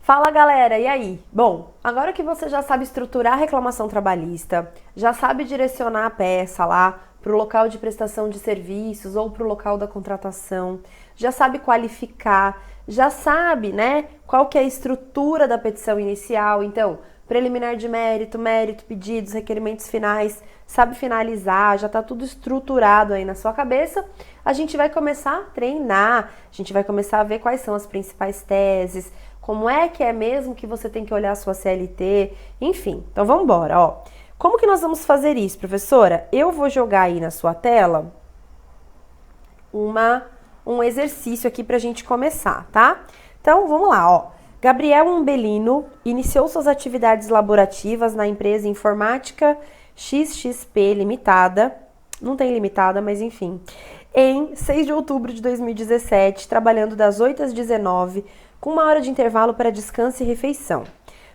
Fala galera, e aí? Bom, agora que você já sabe estruturar a reclamação trabalhista, já sabe direcionar a peça lá para o local de prestação de serviços ou para o local da contratação, já sabe qualificar, já sabe, né, qual que é a estrutura da petição inicial, então, preliminar de mérito, mérito, pedidos, requerimentos finais, sabe finalizar, já está tudo estruturado aí na sua cabeça, a gente vai começar a treinar, a gente vai começar a ver quais são as principais teses, como é que é mesmo que você tem que olhar a sua CLT, enfim. Então vamos embora, ó. Como que nós vamos fazer isso, professora? Eu vou jogar aí na sua tela um exercício aqui pra gente começar, tá? Então vamos lá, ó. Gabriel Umbelino iniciou suas atividades laborativas na empresa Informática XXP Limitada, não tem limitada, mas enfim, em 6 de outubro de 2017, trabalhando das 8 às 19, com 1 hora de intervalo para descanso e refeição.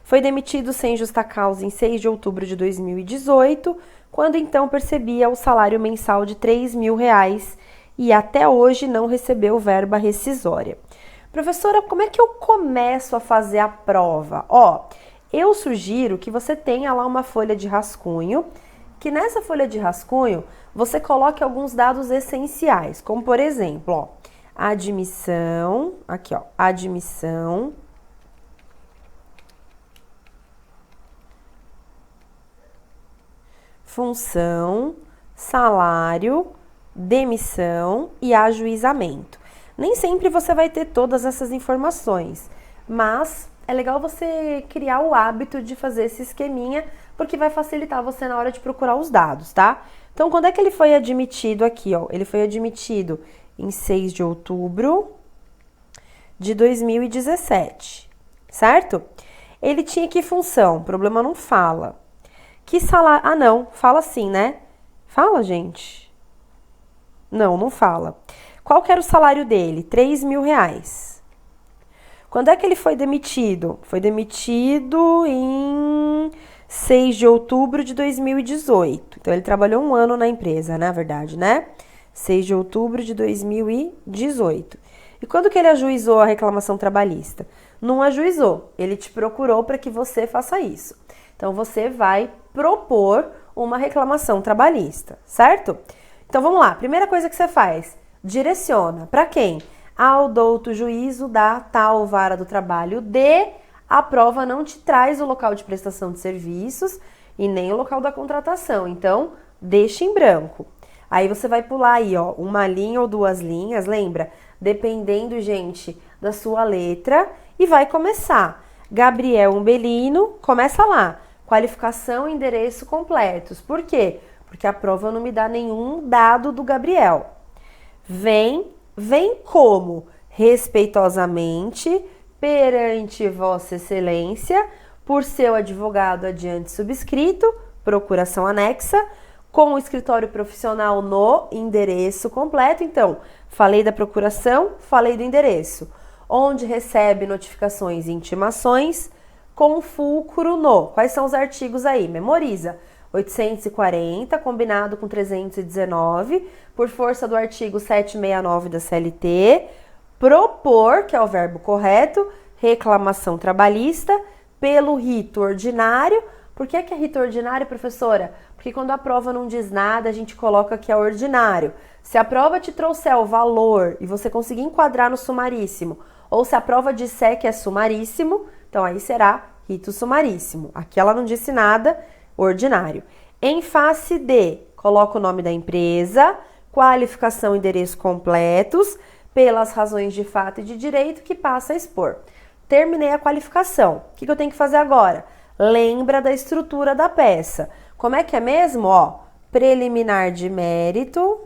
Foi demitido sem justa causa em 6 de outubro de 2018, quando então percebia o salário mensal de R$3.000 e até hoje não recebeu verba rescisória. Professora, como é que eu começo a fazer a prova? Ó, eu sugiro que você tenha lá uma folha de rascunho, que nessa folha de rascunho você coloque alguns dados essenciais, como por exemplo, ó, admissão, aqui ó, admissão, função, salário, demissão e ajuizamento. Nem sempre você vai ter todas essas informações, mas é legal você criar o hábito de fazer esse esqueminha, porque vai facilitar você na hora de procurar os dados, tá? Então, quando é que ele foi admitido aqui, ó? Ele foi admitido em 6 de outubro de 2017, certo? Ele tinha que função? O problema não fala. Que salário? Ah, não, fala sim, né? Fala, gente. Não, não fala. Qual que era o salário dele? R$3.000. Quando é que ele foi demitido? Foi demitido em 6 de outubro de 2018. Então, ele trabalhou 1 ano na empresa, na verdade, né? 6 de outubro de 2018. E quando que ele ajuizou a reclamação trabalhista? Não ajuizou, ele te procurou para que você faça isso. Então, você vai propor uma reclamação trabalhista, certo? Então, vamos lá. Primeira coisa que você faz, direciona. Para quem? Ao douto juízo da tal vara do trabalho de... A prova não te traz o local de prestação de serviços e nem o local da contratação. Então, deixa em branco. Aí você vai pular aí, ó, uma linha ou 2 linhas, lembra? Dependendo, gente, da sua letra. E vai começar. Gabriel Umbelino, começa lá. Qualificação e endereço completos. Por quê? Porque a prova não me dá nenhum dado do Gabriel. Vem como? Respeitosamente, perante Vossa Excelência, por seu advogado adiante subscrito, procuração anexa, com o escritório profissional no endereço completo. Então, falei da procuração, falei do endereço. Onde recebe notificações e intimações, com fulcro no. Quais são os artigos aí? Memoriza. 840, combinado com 319, por força do artigo 769 da CLT, propor, que é o verbo correto, reclamação trabalhista, pelo rito ordinário. Por que é rito ordinário, professora? Porque quando a prova não diz nada, a gente coloca que é ordinário. Se a prova te trouxer o valor e você conseguir enquadrar no sumaríssimo, ou se a prova disser que é sumaríssimo, então aí será rito sumaríssimo. Aqui ela não disse nada, ordinário. Em face de, coloca o nome da empresa, qualificação e endereço completos, pelas razões de fato e de direito que passa a expor. Terminei a qualificação. O que eu tenho que fazer agora? Lembra da estrutura da peça. Como é que é mesmo? Ó, preliminar de mérito.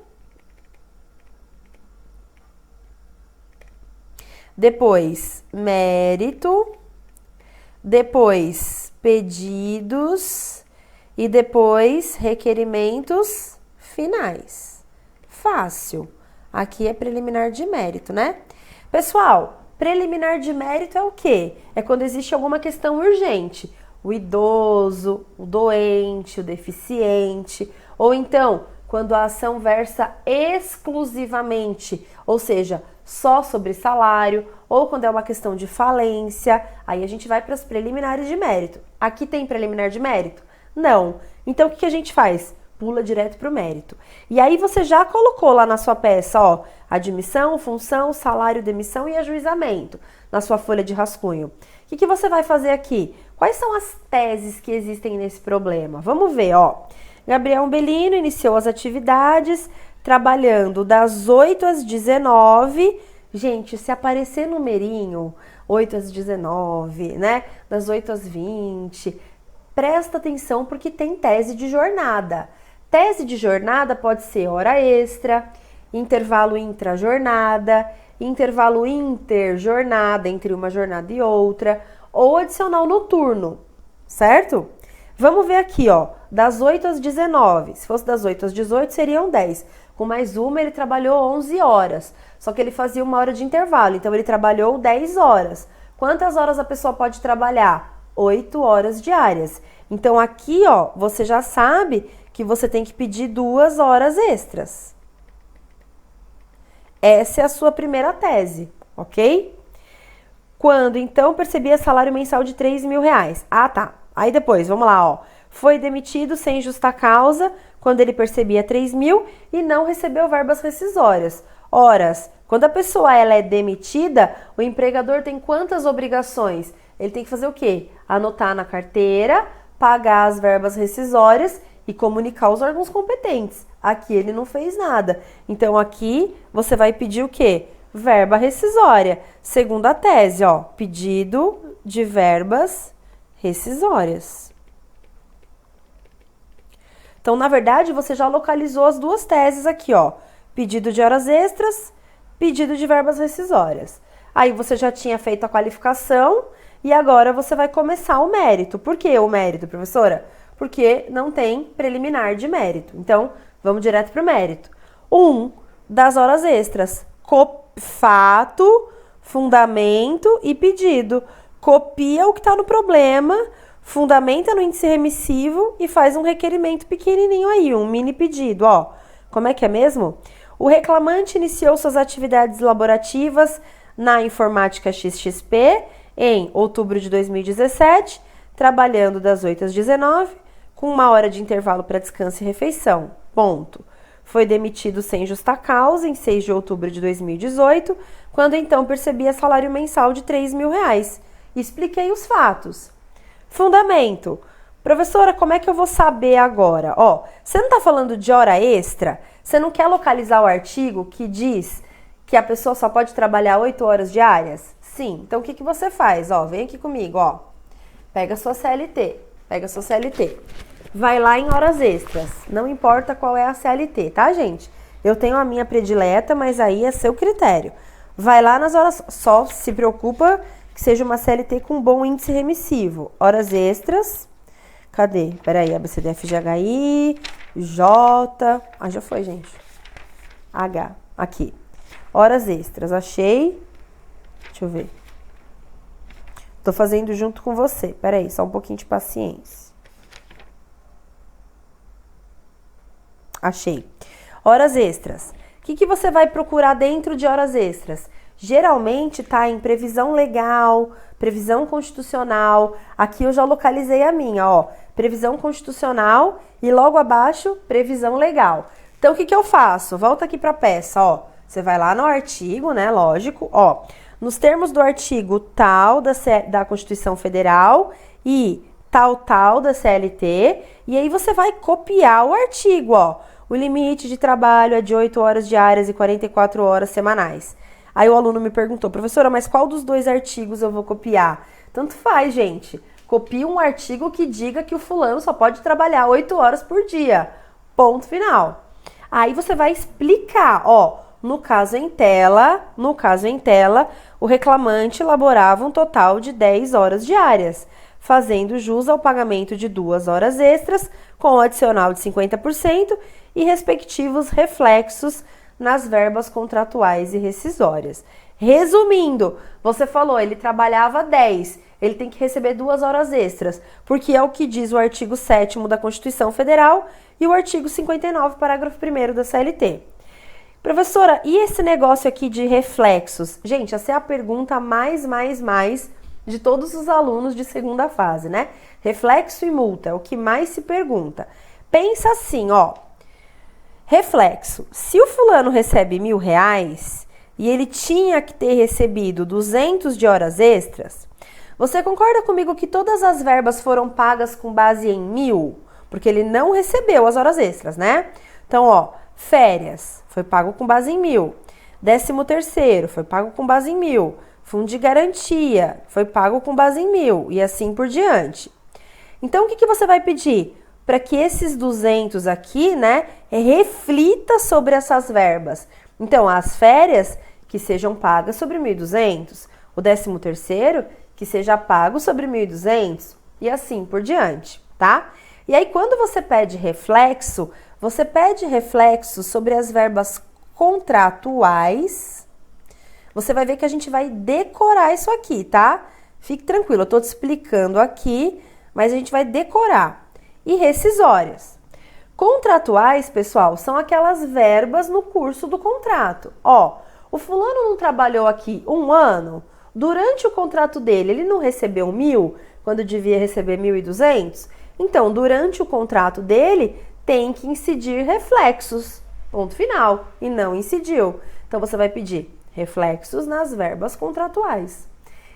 Depois, mérito. Depois, pedidos. E depois, requerimentos finais. Fácil. Aqui é preliminar de mérito, né? Pessoal, preliminar de mérito é o quê? É quando existe alguma questão urgente. O idoso, o doente, o deficiente. Ou então, quando a ação versa exclusivamente, ou seja, só sobre salário, ou quando é uma questão de falência, aí a gente vai para as preliminares de mérito. Aqui tem preliminar de mérito? Não. Então, o que a gente faz? Pula direto para o mérito. E aí você já colocou lá na sua peça, ó, admissão, função, salário, demissão e ajuizamento, na sua folha de rascunho. O que você vai fazer aqui? Quais são as teses que existem nesse problema? Vamos ver, ó. Gabriel Umbelino iniciou as atividades trabalhando das 8 às 19. Gente, se aparecer numerinho, 8 às 19, né? Das 8 às 20, presta atenção porque tem tese de jornada. Tese de jornada pode ser hora extra, intervalo intra-jornada, intervalo interjornada, entre uma jornada e outra, ou adicional noturno, certo? Vamos ver aqui, ó, das 8 às 19. Se fosse das 8 às 18, seriam 10. Com mais uma, ele trabalhou 11 horas. Só que ele fazia uma hora de intervalo, então ele trabalhou 10 horas. Quantas horas a pessoa pode trabalhar? 8 horas diárias. Então aqui, ó, você já sabe que você tem que pedir 2 horas extras. Essa é a sua primeira tese, ok? Quando, então, percebia salário mensal de R$3.000. Ah, tá. Aí depois, vamos lá, ó. Foi demitido sem justa causa, quando ele percebia 3.000 e não recebeu verbas rescisórias. Horas, quando a pessoa ela é demitida, o empregador tem quantas obrigações? Ele tem que fazer o quê? Anotar na carteira, pagar as verbas rescisórias e comunicar aos órgãos competentes. Aqui ele não fez nada. Então aqui você vai pedir o quê? Verba rescisória. Segunda tese, ó, pedido de verbas rescisórias. Então, na verdade, você já localizou as duas teses aqui, ó. Pedido de horas extras, pedido de verbas rescisórias. Aí você já tinha feito a qualificação e agora você vai começar o mérito. Por que o mérito, professora? Porque não tem preliminar de mérito. Então, vamos direto para o mérito. Das horas extras. Fato, fundamento e pedido. Copia o que está no problema, fundamenta no índice remissivo e faz um requerimento pequenininho aí, um mini pedido, ó. Como é que é mesmo? O reclamante iniciou suas atividades laborativas na informática XXP em outubro de 2017, trabalhando das 8 às 19, com 1 hora de intervalo para descanso e refeição. Ponto. Foi demitido sem justa causa em 6 de outubro de 2018, quando então percebia salário mensal de R$3.000. Expliquei os fatos. Fundamento. Professora, como é que eu vou saber agora? Ó, você não está falando de hora extra? Você não quer localizar o artigo que diz que a pessoa só pode trabalhar 8 horas diárias? Sim. Então, o que você faz? Ó, vem aqui comigo, ó. Pega a sua CLT. Vai lá em horas extras. Não importa qual é a CLT, tá, gente? Eu tenho a minha predileta, mas aí é seu critério. Vai lá nas horas... Só se preocupa que seja uma CLT com bom índice remissivo. Horas extras. Cadê? Peraí, ABCDFGHI, J... Ah, já foi, gente. H. Aqui. Horas extras. Achei. Deixa eu ver. Tô fazendo junto com você. Peraí, só um pouquinho de paciência. Achei. Horas extras. O que você vai procurar dentro de horas extras? Geralmente tá em previsão legal, previsão constitucional. Aqui eu já localizei a minha, ó. Previsão constitucional e logo abaixo, previsão legal. Então, o que eu faço? Volta aqui pra peça, ó. Você vai lá no artigo, né? Lógico, ó. Nos termos do artigo tal da Constituição Federal e tal da CLT. E aí você vai copiar o artigo, ó. O limite de trabalho é de 8 horas diárias e 44 horas semanais. Aí o aluno me perguntou, professora, mas qual dos dois artigos eu vou copiar? Tanto faz, gente. Copie um artigo que diga que o fulano só pode trabalhar 8 horas por dia. Ponto final. Aí você vai explicar, ó, no caso em tela, o reclamante elaborava um total de 10 horas diárias, fazendo jus ao pagamento de 2 horas extras, com o adicional de 50% e respectivos reflexos nas verbas contratuais e rescisórias. Resumindo, você falou, ele trabalhava 10, ele tem que receber 2 horas extras, porque é o que diz o artigo 7º da Constituição Federal e o artigo 59, parágrafo 1º da CLT. Professora, e esse negócio aqui de reflexos? Gente, essa é a pergunta mais de todos os alunos de segunda fase, né? Reflexo e multa é o que mais se pergunta. Pensa assim, ó. Reflexo. Se o fulano recebe R$1.000 e ele tinha que ter recebido 200 de horas extras, você concorda comigo que todas as verbas foram pagas com base em 1.000? Porque ele não recebeu as horas extras, né? Então, ó, férias foi pago com base em 1.000. 13º foi pago com base em 1.000. Fundo de garantia foi pago com base em 1.000 e assim por diante. Então, o que você vai pedir? Para que esses 200 aqui, né, reflita sobre essas verbas. Então, as férias que sejam pagas sobre 1.200, o 13º que seja pago sobre 1.200 e assim por diante, tá? E aí, quando você pede reflexo sobre as verbas contratuais. Você vai ver que a gente vai decorar isso aqui, tá? Fique tranquilo, eu tô te explicando aqui, mas a gente vai decorar. E rescisórias. Contratuais, pessoal, são aquelas verbas no curso do contrato. Ó, o fulano não trabalhou aqui 1 ano, durante o contrato dele, ele não recebeu 1.000, quando devia receber 1.200? Então, durante o contrato dele, tem que incidir reflexos, ponto final, e não incidiu. Então, você vai pedir reflexos nas verbas contratuais.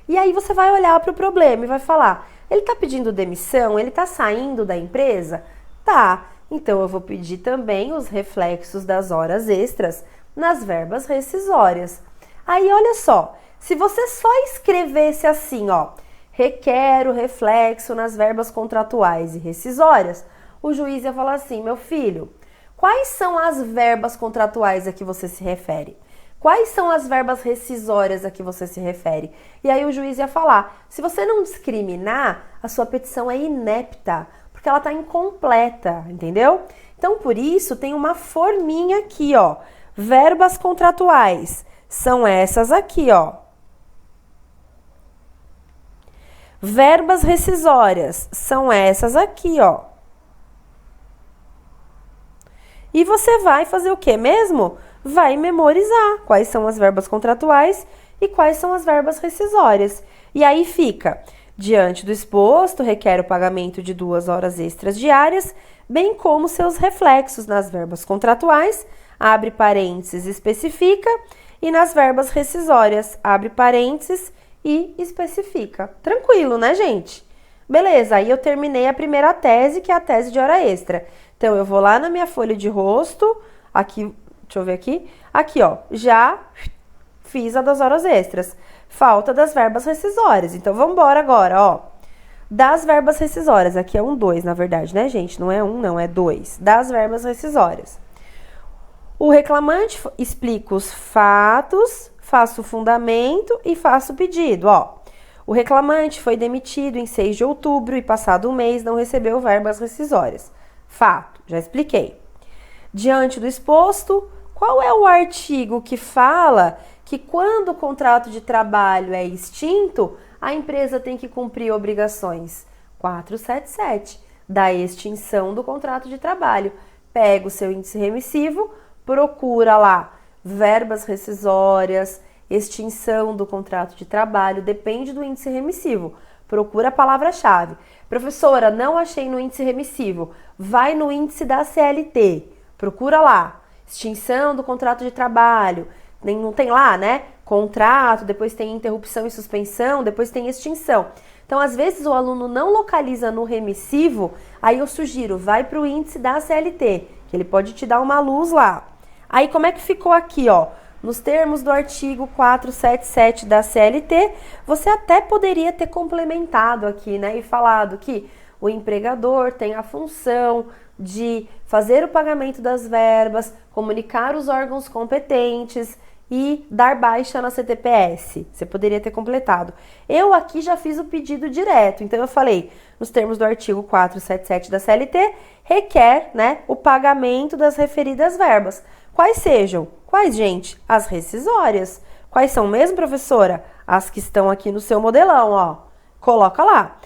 E aí você vai olhar para o problema e vai falar, ele está pedindo demissão, ele está saindo da empresa? Tá, então eu vou pedir também os reflexos das horas extras nas verbas rescisórias. Aí olha só, se você só escrevesse assim, ó, requer o reflexo nas verbas contratuais e rescisórias, o juiz ia falar assim, meu filho, quais são as verbas contratuais a que você se refere? Quais são as verbas rescisórias a que você se refere? E aí o juiz ia falar, se você não discriminar, a sua petição é inepta, porque ela está incompleta, entendeu? Então, por isso, tem uma forminha aqui, ó. Verbas contratuais são essas aqui, ó. Verbas rescisórias são essas aqui, ó. E você vai fazer o quê mesmo? Vai memorizar quais são as verbas contratuais e quais são as verbas rescisórias. E aí fica, diante do exposto, requer o pagamento de 2 horas extras diárias, bem como seus reflexos nas verbas contratuais, abre parênteses, especifica, e nas verbas rescisórias, abre parênteses e especifica. Tranquilo, né, gente? Beleza, aí eu terminei a primeira tese, que é a tese de hora extra. Então, eu vou lá na minha folha de rosto, aqui, deixa eu ver aqui, aqui, ó, já fiz a das horas extras. Falta das verbas rescisórias, então vamos embora agora, ó. Das verbas rescisórias, aqui é 2, na verdade, né, gente? Não é 1, não, é 2. Das verbas rescisórias. O reclamante explica os fatos, faça o fundamento e faça o pedido, ó. O reclamante foi demitido em 6 de outubro e passado um mês não recebeu verbas rescisórias. Fato, já expliquei. Diante do exposto, qual é o artigo que fala que quando o contrato de trabalho é extinto, a empresa tem que cumprir obrigações? 477, da extinção do contrato de trabalho. Pega o seu índice remissivo, procura lá verbas rescisórias, extinção do contrato de trabalho, depende do índice remissivo. Procura a palavra-chave. Professora, não achei no índice remissivo. Vai no índice da CLT. Procura lá. Extinção do contrato de trabalho. Não tem lá, né? Contrato, depois tem interrupção e suspensão, depois tem extinção. Então, às vezes, o aluno não localiza no remissivo, aí eu sugiro, vai para o índice da CLT, que ele pode te dar uma luz lá. Aí, como é que ficou aqui, ó? Nos termos do artigo 477 da CLT, você até poderia ter complementado aqui, né? E falado que o empregador tem a função de fazer o pagamento das verbas, comunicar os órgãos competentes e dar baixa na CTPS. Você poderia ter completado. Eu aqui já fiz o pedido direto, então eu falei, nos termos do artigo 477 da CLT, requer, né, o pagamento das referidas verbas. Quais sejam? Quais, gente? As rescisórias. Quais são mesmo, professora? As que estão aqui no seu modelão, ó. Coloca lá.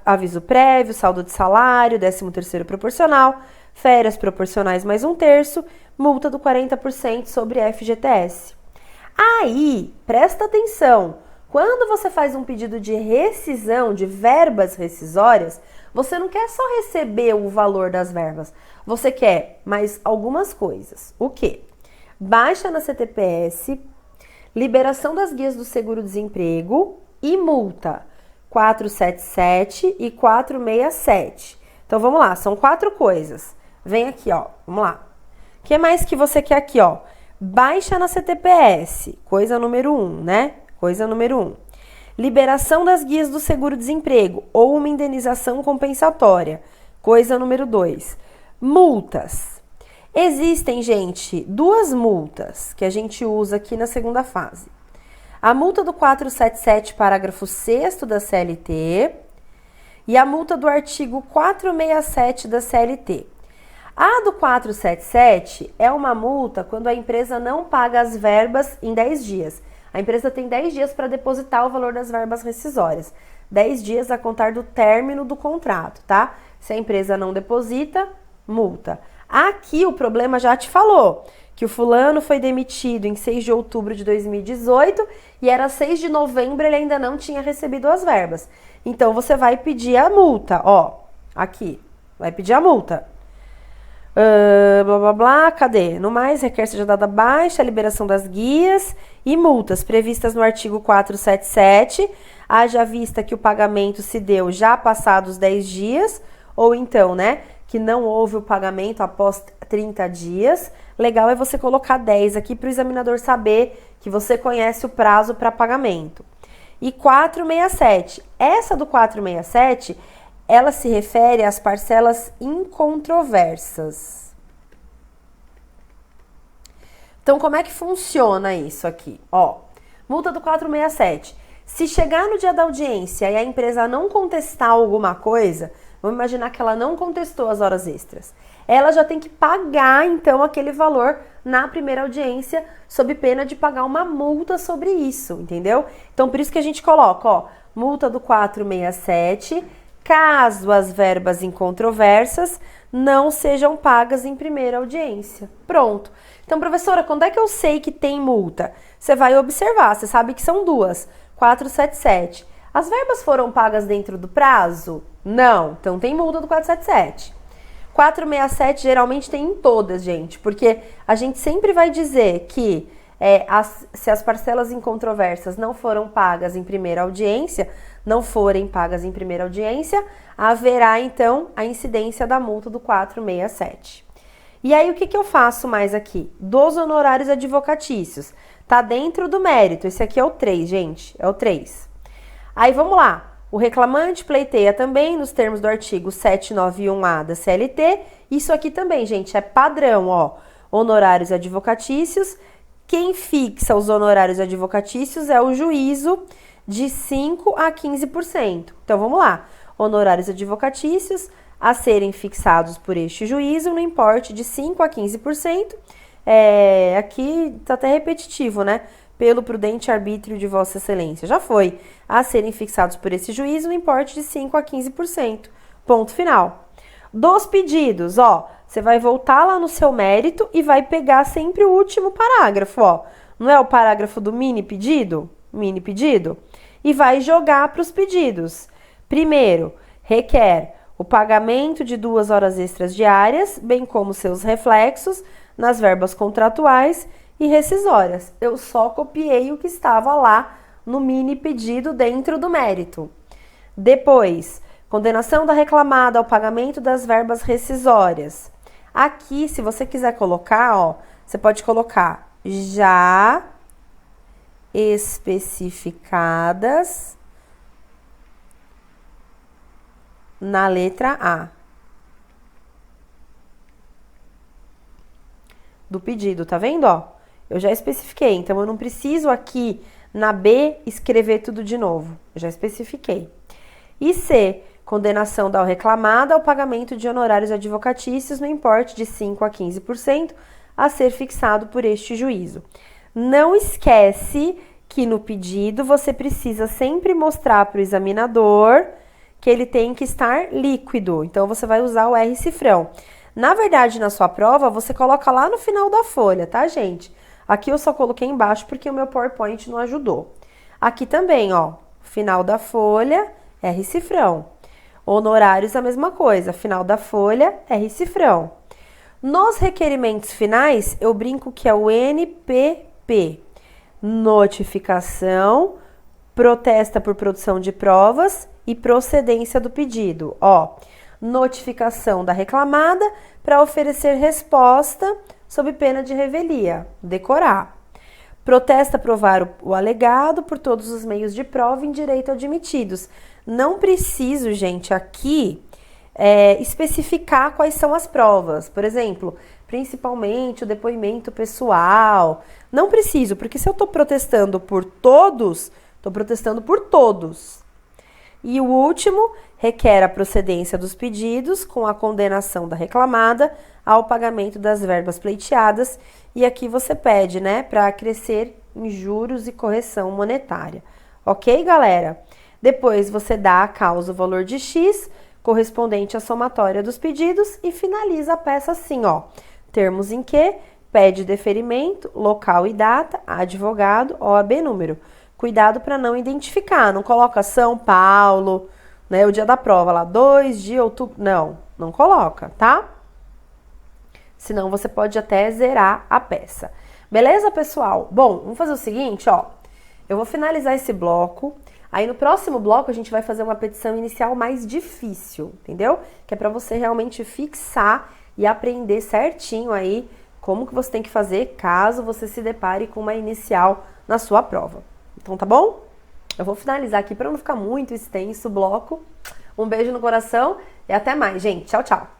Aviso prévio, saldo de salário, 13º proporcional, férias proporcionais mais 1/3, multa do 40% sobre FGTS. Aí, presta atenção, quando você faz um pedido de rescisão de verbas rescisórias, você não quer só receber o valor das verbas, você quer mais algumas coisas. O quê? Baixa na CTPS, liberação das guias do seguro-desemprego e multa 477 e 467. Então, vamos lá, são 4 coisas. Vem aqui, ó, vamos lá. O que mais que você quer aqui, ó? Baixa na CTPS, coisa número 1, né? Coisa número 1. Liberação das guias do seguro-desemprego ou uma indenização compensatória, coisa número 2. Multas. Existem, gente, 2 multas que a gente usa aqui na segunda fase. A multa do 477, parágrafo 6º da CLT e a multa do artigo 467 da CLT. A do 477 é uma multa quando a empresa não paga as verbas em 10 dias. A empresa tem 10 dias para depositar o valor das verbas rescisórias. 10 dias a contar do término do contrato, tá? Se a empresa não deposita, multa. Aqui o problema já te falou, que o fulano foi demitido em 6 de outubro de 2018 e era 6 de novembro ele ainda não tinha recebido as verbas. Então, você vai pedir a multa, ó, aqui, vai pedir a multa. Blá, blá, blá, cadê? No mais, requer seja dada baixa, a liberação das guias e multas previstas no artigo 477, haja vista que o pagamento se deu já passados 10 dias, ou então, né, que não houve o pagamento após 30 dias. Legal é você colocar 10 aqui para o examinador saber que você conhece o prazo para pagamento. E 467, essa do 467, ela se refere às parcelas incontroversas. Então, como é que funciona isso aqui? Ó, multa do 467. Se chegar no dia da audiência e a empresa não contestar alguma coisa, vamos imaginar que ela não contestou as horas extras. Ela já tem que pagar, então, aquele valor na primeira audiência, sob pena de pagar uma multa sobre isso, entendeu? Então, por isso que a gente coloca, ó, multa do 467, caso as verbas incontroversas não sejam pagas em primeira audiência. Pronto. Então, professora, quando é que eu sei que tem multa? Você vai observar, você sabe que são 2, 477. As verbas foram pagas dentro do prazo? Não, então tem multa do 477. 467 geralmente tem em todas, gente, porque a gente sempre vai dizer que se as parcelas incontroversas não foram pagas em primeira audiência, não forem pagas em primeira audiência, haverá então a incidência da multa do 467. E aí o que eu faço mais aqui? Dos honorários advocatícios. Tá dentro do mérito, esse aqui é o 3, gente, é o 3. Aí vamos lá. O reclamante pleiteia também nos termos do artigo 791A da CLT. Isso aqui também, gente, é padrão, ó. Honorários advocatícios. Quem fixa os honorários advocatícios é o juízo de 5% a 15%. Então, vamos lá. Honorários advocatícios a serem fixados por este juízo no importe de 5% a 15%. Aqui tá até repetitivo, né? Pelo prudente arbítrio de Vossa Excelência. Já foi. A serem fixados por esse juízo no importe de 5% a 15%. Ponto final. Dos pedidos, ó, você vai voltar lá no seu mérito e vai pegar sempre o último parágrafo, ó. Não é o parágrafo do mini pedido? Mini pedido? E vai jogar para os pedidos. Primeiro, requer o pagamento de 2 horas extras diárias, bem como seus reflexos nas verbas contratuais e rescisórias. Eu só copiei o que estava lá no mini pedido dentro do mérito. Depois, condenação da reclamada ao pagamento das verbas rescisórias. Aqui, se você quiser colocar, ó, você pode colocar já especificadas na letra A do pedido, tá vendo, ó? Eu já especifiquei, então eu não preciso aqui na B escrever tudo de novo. Eu já especifiquei. E C, condenação da reclamada ao pagamento de honorários advocatícios no importe de 5% a 15% a ser fixado por este juízo. Não esquece que no pedido você precisa sempre mostrar para o examinador que ele tem que estar líquido. Então, você vai usar o R cifrão. Na verdade, na sua prova, você coloca lá no final da folha, tá, gente? Aqui eu só coloquei embaixo porque o meu PowerPoint não ajudou. Aqui também, ó, final da folha, R cifrão. Honorários, a mesma coisa, final da folha, R cifrão. Nos requerimentos finais, eu brinco que é o NPP. Notificação, protesta por produção de provas e procedência do pedido. Ó, notificação da reclamada para oferecer resposta sob pena de revelia. Decorar. Protesta provar o alegado por todos os meios de prova em direito admitidos. Não preciso, gente, aqui especificar quais são as provas. Por exemplo, principalmente o depoimento pessoal. Não preciso, porque se eu estou protestando por todos, estou protestando por todos. E o último, requer a procedência dos pedidos com a condenação da reclamada ao pagamento das verbas pleiteadas. E aqui você pede, né, para acrescer em juros e correção monetária. Ok, galera? Depois você dá à causa o valor de X, correspondente à somatória dos pedidos, e finaliza a peça assim, ó. Termos em que, pede deferimento, local e data, advogado, OAB número. Cuidado para não identificar, não coloca São Paulo, né, o dia da prova lá, 2 de outubro, não coloca, tá? Senão você pode até zerar a peça. Beleza, pessoal? Bom, vamos fazer o seguinte, ó, eu vou finalizar esse bloco, aí no próximo bloco a gente vai fazer uma petição inicial mais difícil, entendeu? Que é para você realmente fixar e aprender certinho aí como que você tem que fazer caso você se depare com uma inicial na sua prova. Então, tá bom? Eu vou finalizar aqui para não ficar muito extenso o bloco. Um beijo no coração e até mais, gente. Tchau, tchau.